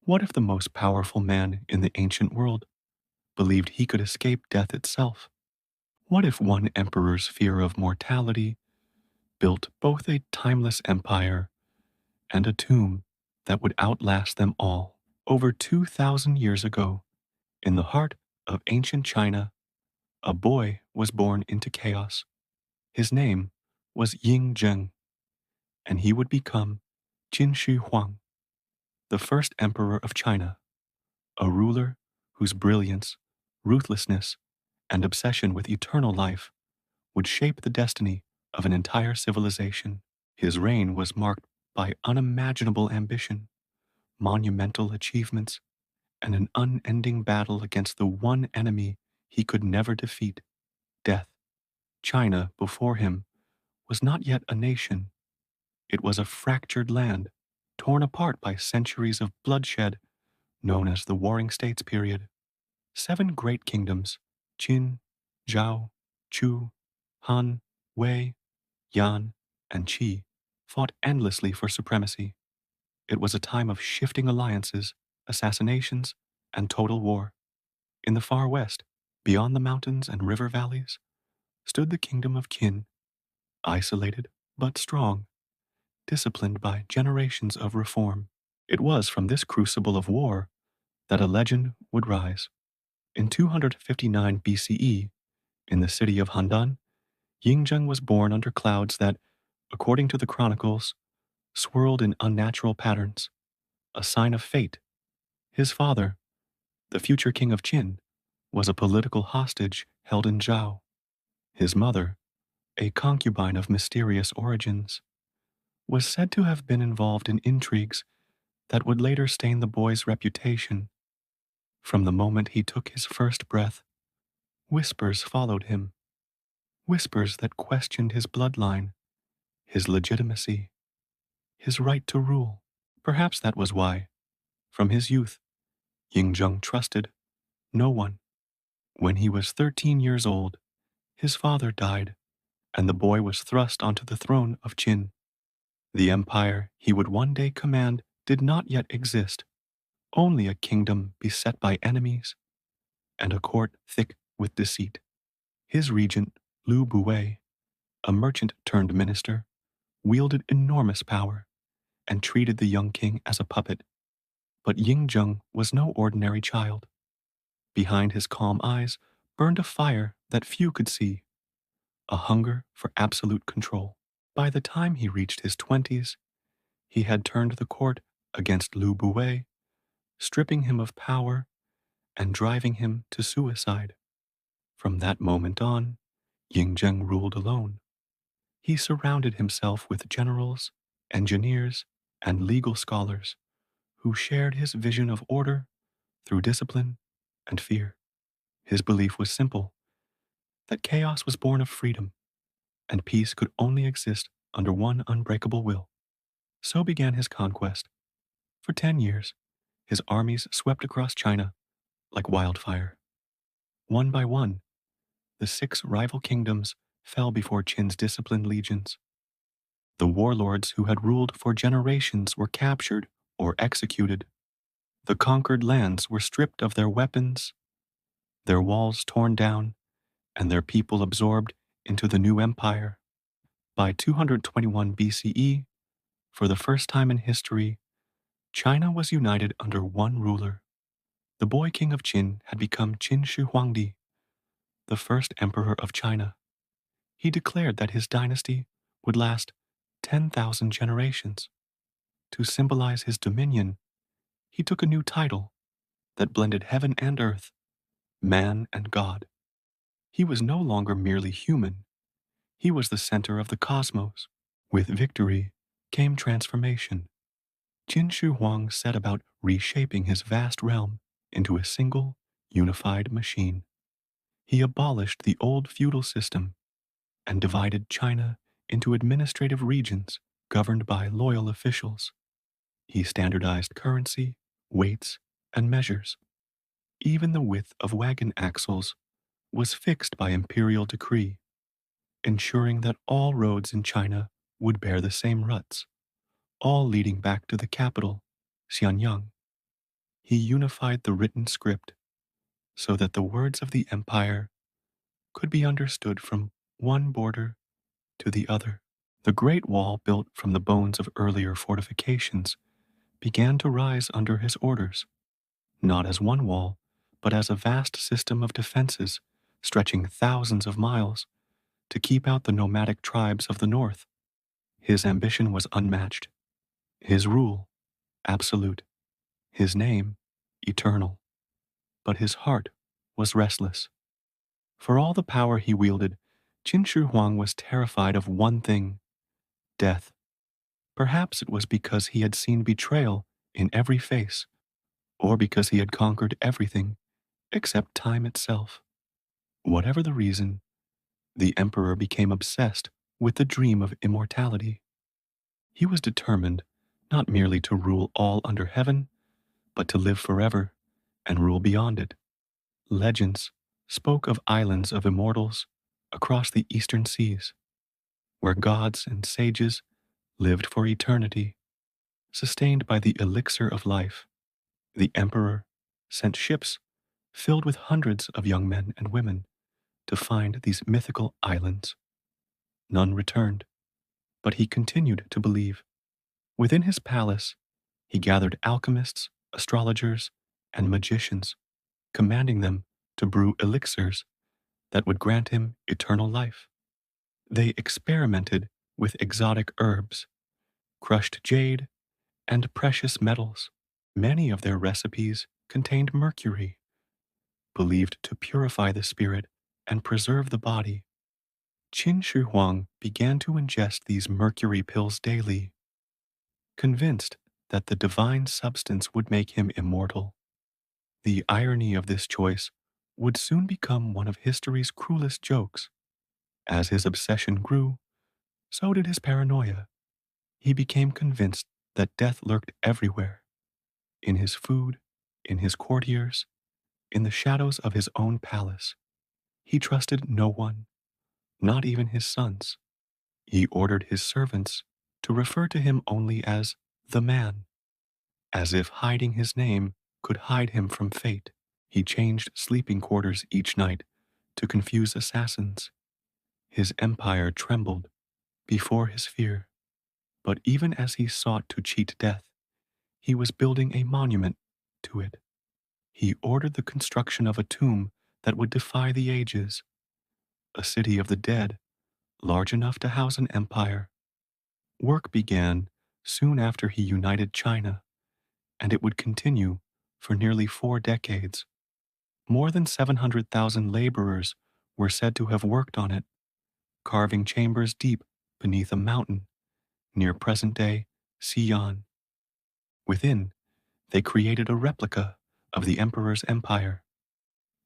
What if the most powerful man in the ancient world believed he could escape death itself? What if one emperor's fear of mortality built both a timeless empire and a tomb that would outlast them all? Over 2,000 years ago, in the heart of ancient China, a boy was born into chaos. His name was Ying Zheng, and he would become Qin Shi Huang, the first emperor of China, a ruler whose brilliance, ruthlessness, and obsession with eternal life would shape the destiny of an entire civilization. His reign was marked by unimaginable ambition, monumental achievements, and an unending battle against the one enemy he could never defeat, death. China, before him, was not yet a nation. It was a fractured land, torn apart by centuries of bloodshed, known as the Warring States period. Seven great kingdoms, Qin, Zhao, Chu, Han, Wei, Yan, and Qi, fought endlessly for supremacy. It was a time of shifting alliances, assassinations, and total war. In the far west, beyond the mountains and river valleys, stood the kingdom of Qin, isolated but strong, disciplined by generations of reform. It was from this crucible of war that a legend would rise. In 259 BCE, in the city of Handan, Yingzheng was born under clouds that, according to the chronicles, swirled in unnatural patterns, a sign of fate. His father, the future king of Qin, was a political hostage held in Zhao. His mother, a concubine of mysterious origins, was said to have been involved in intrigues that would later stain the boy's reputation. From the moment he took his first breath, whispers followed him, whispers that questioned his bloodline, his legitimacy, his right to rule. Perhaps that was why, from his youth, Yingzheng trusted no one. When he was 13 years old, his father died, and the boy was thrust onto the throne of Qin. The empire he would one day command did not yet exist, only a kingdom beset by enemies and a court thick with deceit. His regent, Lu Buwei, a merchant turned minister, wielded enormous power and treated the young king as a puppet. But Yingzheng was no ordinary child. Behind his calm eyes burned a fire that few could see, a hunger for absolute control. By the time he reached his 20s, he had turned the court against Lu Buwei, stripping him of power and driving him to suicide. From that moment on, Yingzheng ruled alone. He surrounded himself with generals, engineers, and legal scholars who shared his vision of order through discipline and fear. His belief was simple, that chaos was born of freedom, and peace could only exist under one unbreakable will. So began his conquest. For 10 years, his armies swept across China like wildfire. One by one, the six rival kingdoms fell before Qin's disciplined legions. The warlords who had ruled for generations were captured or executed. The conquered lands were stripped of their weapons, their walls torn down, and their people absorbed into the new empire. By 221 BCE, for the first time in history, China was united under one ruler. The boy king of Qin had become Qin Shi Huangdi, the first emperor of China. He declared that his dynasty would last 10,000 generations. To symbolize his dominion, he took a new title that blended heaven and earth, man and God. He was no longer merely human. He was the center of the cosmos. With victory came transformation. Qin Shi Huang set about reshaping his vast realm into a single, unified machine. He abolished the old feudal system and divided China into administrative regions governed by loyal officials. He standardized currency, weights, and measures. Even the width of wagon axles was fixed by imperial decree, ensuring that all roads in China would bear the same ruts, all leading back to the capital, Xianyang. He unified the written script so that the words of the empire could be understood from one border to the other. The Great Wall, built from the bones of earlier fortifications, began to rise under his orders, not as one wall, but as a vast system of defenses stretching thousands of miles to keep out the nomadic tribes of the north. His ambition was unmatched, his rule absolute, his name eternal, but his heart was restless. For all the power he wielded, Qin Shi Huang was terrified of one thing: death. Perhaps it was because he had seen betrayal in every face, or because he had conquered everything except time itself. Whatever the reason, the emperor became obsessed with the dream of immortality. He was determined not merely to rule all under heaven, but to live forever and rule beyond it. Legends spoke of islands of immortals across the eastern seas, where gods and sages lived for eternity, sustained by the elixir of life. The emperor sent ships filled with hundreds of young men and women to find these mythical islands. None returned, but he continued to believe. Within his palace, he gathered alchemists, astrologers, and magicians, commanding them to brew elixirs that would grant him eternal life. They experimented with exotic herbs, crushed jade, and precious metals. Many of their recipes contained mercury, believed to purify the spirit and preserve the body. Qin Shi Huang began to ingest these mercury pills daily, convinced that the divine substance would make him immortal. The irony of this choice would soon become one of history's cruelest jokes. As his obsession grew, so did his paranoia. He became convinced that death lurked everywhere: in his food, in his courtiers, in the shadows of his own palace. He trusted no one, not even his sons. He ordered his servants to refer to him only as the man, as if hiding his name could hide him from fate. He changed sleeping quarters each night to confuse assassins. His empire trembled before his fear. But even as he sought to cheat death, he was building a monument to it. He ordered the construction of a tomb that would defy the ages, a city of the dead, large enough to house an empire. Work began soon after he united China, and it would continue for nearly 4 decades. More than 700,000 laborers were said to have worked on it, carving chambers deep beneath a mountain near present-day Xi'an. Within, they created a replica of the emperor's empire: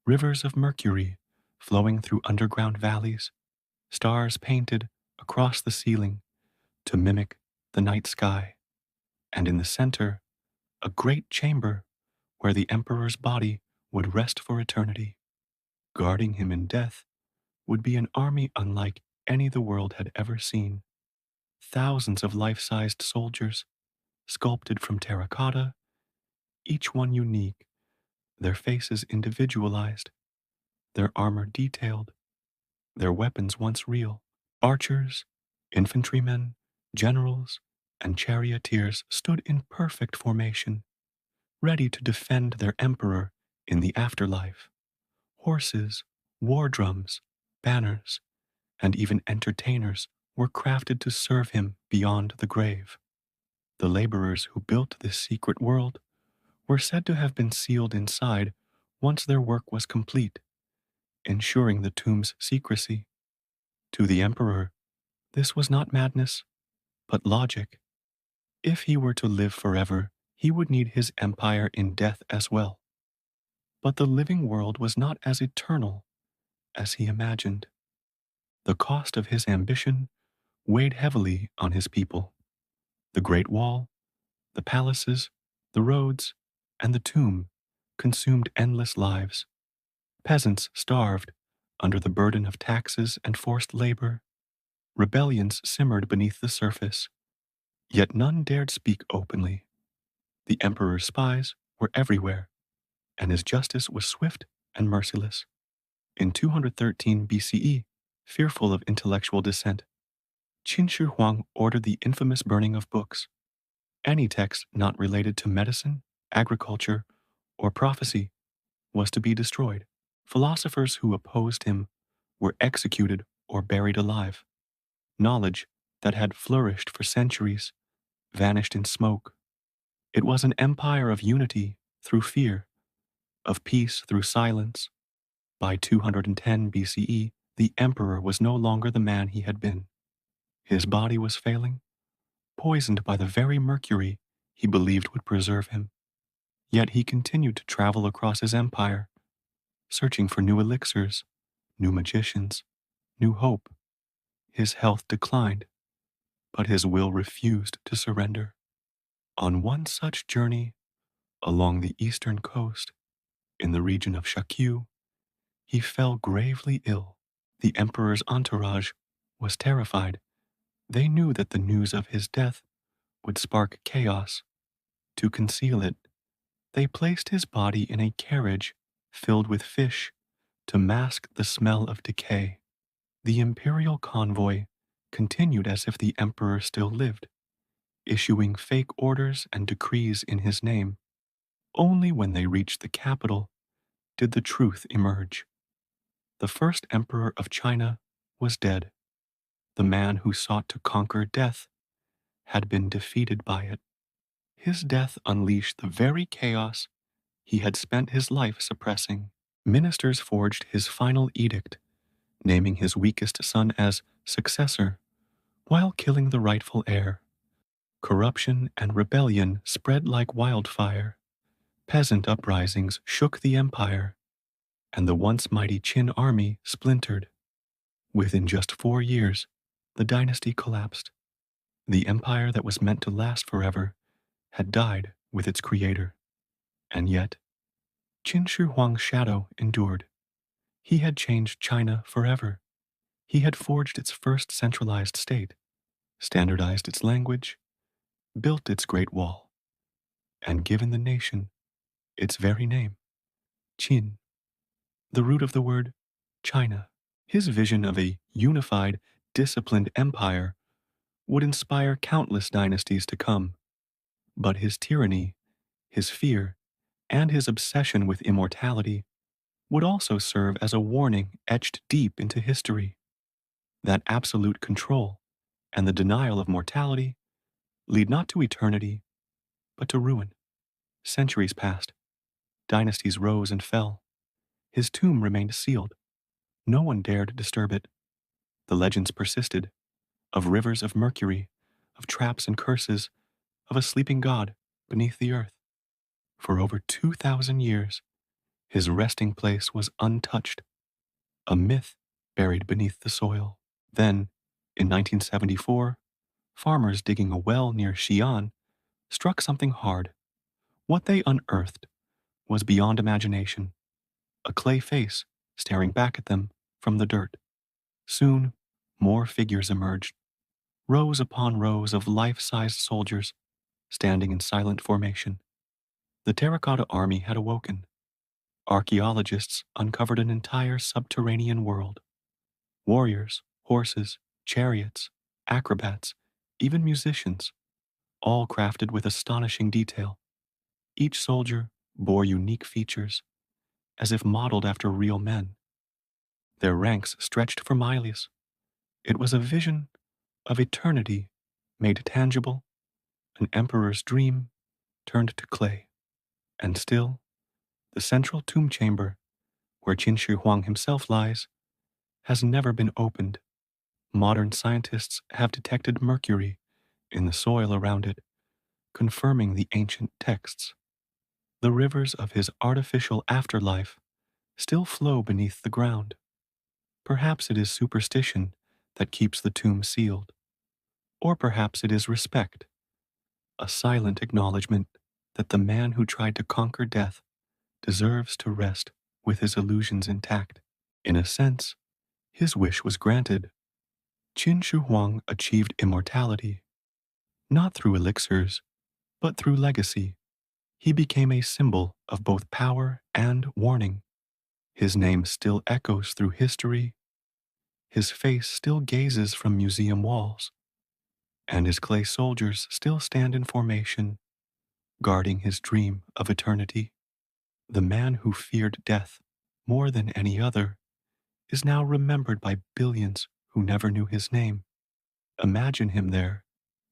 rivers of mercury flowing through underground valleys, stars painted across the ceiling to mimic the night sky, and in the center, a great chamber where the emperor's body would rest for eternity. Guarding him in death would be an army unlike any the world had ever seen. Thousands of life-sized soldiers, sculpted from terracotta, each one unique, their faces individualized, their armor detailed, their weapons once real. Archers, infantrymen, generals, and charioteers stood in perfect formation, ready to defend their emperor in the afterlife. Horses, war drums, banners, and even entertainers were crafted to serve him beyond the grave. The laborers who built this secret world were said to have been sealed inside once their work was complete, ensuring the tomb's secrecy. To the emperor, this was not madness, but logic. If he were to live forever, he would need his empire in death as well. But the living world was not as eternal as he imagined. The cost of his ambition weighed heavily on his people. The Great Wall, the palaces, the roads, and the tomb consumed endless lives. Peasants starved under the burden of taxes and forced labor. Rebellions simmered beneath the surface, yet none dared speak openly. The emperor's spies were everywhere, and his justice was swift and merciless. In 213 BCE, fearful of intellectual dissent, Qin Shi Huang ordered the infamous burning of books. Any text not related to medicine, agriculture, or prophecy was to be destroyed. Philosophers who opposed him were executed or buried alive. Knowledge that had flourished for centuries vanished in smoke. It was an empire of unity through fear, of peace through silence. By 210 BCE, the emperor was no longer the man he had been. His body was failing, poisoned by the very mercury he believed would preserve him. Yet he continued to travel across his empire, searching for new elixirs, new magicians, new hope. His health declined, but his will refused to surrender. On one such journey along the eastern coast, in the region of Shakyu, he fell gravely ill. The emperor's entourage was terrified. They knew that the news of his death would spark chaos. To conceal it, they placed his body in a carriage filled with fish to mask the smell of decay. The imperial convoy continued as if the emperor still lived, issuing fake orders and decrees in his name. Only when they reached the capital did the truth emerge. The first emperor of China was dead. The man who sought to conquer death had been defeated by it. His death unleashed the very chaos he had spent his life suppressing. Ministers forged his final edict, naming his weakest son as successor, while killing the rightful heir. Corruption and rebellion spread like wildfire. Peasant uprisings shook the empire, and the once mighty Qin army splintered. Within just 4 years, the dynasty collapsed. The empire that was meant to last forever had died with its creator. And yet, Qin Shi Huang's shadow endured. He had changed China forever. He had forged its first centralized state, standardized its language, built its great wall, and given the nation its very name, Qin, the root of the word China. His vision of a unified, disciplined empire would inspire countless dynasties to come. But his tyranny, his fear, and his obsession with immortality would also serve as a warning etched deep into history. That absolute control and the denial of mortality lead not to eternity, but to ruin. Centuries passed. Dynasties rose and fell. His tomb remained sealed. No one dared disturb it. The legends persisted, of rivers of mercury, of traps and curses, of a sleeping god beneath the earth. For over 2,000 years, his resting place was untouched, a myth buried beneath the soil. Then, in 1974, farmers digging a well near Xi'an struck something hard. What they unearthed was beyond imagination, a clay face staring back at them from the dirt. Soon, more figures emerged, rows upon rows of life-sized soldiers standing in silent formation. The Terracotta Army had awoken. Archaeologists uncovered an entire subterranean world. Warriors, horses, chariots, acrobats, even musicians, all crafted with astonishing detail. Each soldier bore unique features, as if modeled after real men. Their ranks stretched for miles. It was a vision of eternity made tangible, an emperor's dream turned to clay. And still, the central tomb chamber, where Qin Shi Huang himself lies, has never been opened. Modern scientists have detected mercury in the soil around it, confirming the ancient texts. The rivers of his artificial afterlife still flow beneath the ground. Perhaps it is superstition that keeps the tomb sealed, or perhaps it is respect, a silent acknowledgement that the man who tried to conquer death deserves to rest with his illusions intact. In a sense, his wish was granted. Qin Shi Huang achieved immortality, not through elixirs, but through legacy. He became a symbol of both power and warning. His name still echoes through history, his face still gazes from museum walls, and his clay soldiers still stand in formation, guarding his dream of eternity. The man who feared death more than any other is now remembered by billions who never knew his name. Imagine him there,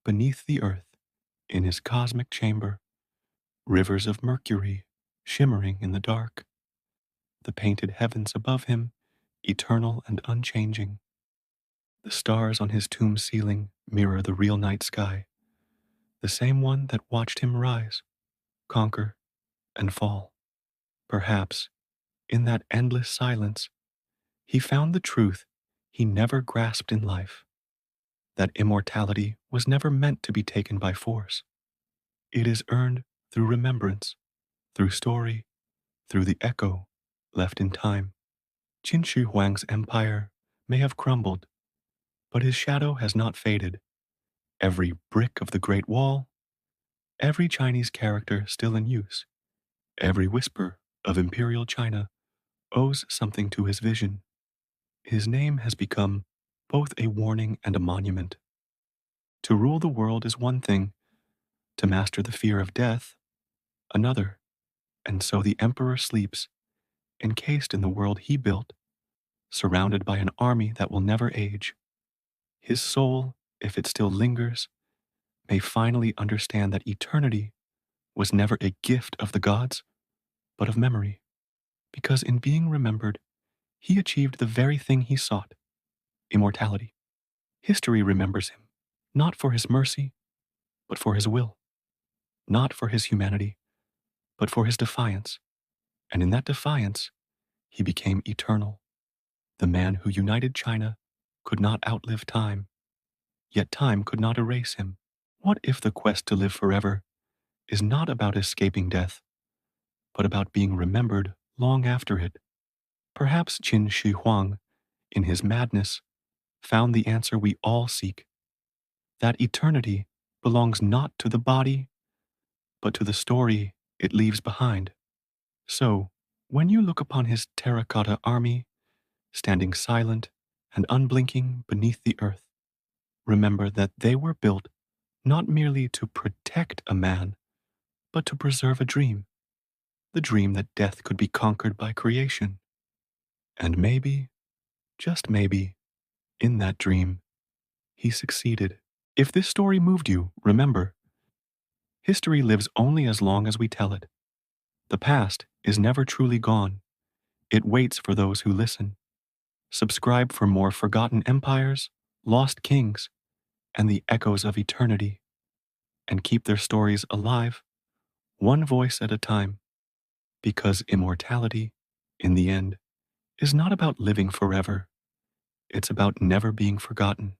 beneath the earth, in his cosmic chamber, rivers of mercury shimmering in the dark, the painted heavens above him, eternal and unchanging. The stars on his tomb ceiling mirror the real night sky, the same one that watched him rise, conquer, and fall. Perhaps, in that endless silence, he found the truth he never grasped in life, that immortality was never meant to be taken by force. It is earned through remembrance, through story, through the echo left in time. Qin Shi Huang's empire may have crumbled, but his shadow has not faded. Every brick of the Great Wall, every Chinese character still in use, every whisper of imperial China owes something to his vision. His name has become both a warning and a monument. To rule the world is one thing, to master the fear of death, another. And so the emperor sleeps, encased in the world he built, surrounded by an army that will never age. His soul, if it still lingers, may finally understand that eternity was never a gift of the gods, but of memory. Because in being remembered, he achieved the very thing he sought, immortality. History remembers him, not for his mercy, but for his will, not for his humanity, but for his defiance. And in that defiance, he became eternal. The man who united China could not outlive time, yet time could not erase him. What if the quest to live forever is not about escaping death, but about being remembered long after it? Perhaps Qin Shi Huang, in his madness, found the answer we all seek, that eternity belongs not to the body, but to the story it leaves behind. So, when you look upon his terracotta army, standing silent and unblinking beneath the earth, remember that they were built not merely to protect a man, but to preserve a dream, the dream that death could be conquered by creation. And maybe, just maybe, in that dream, he succeeded. If this story moved you, remember, history lives only as long as we tell it. The past is never truly gone. It waits for those who listen. Subscribe for more forgotten empires, lost kings, and the echoes of eternity, and keep their stories alive, one voice at a time, because immortality, in the end, is not about living forever. It's about never being forgotten.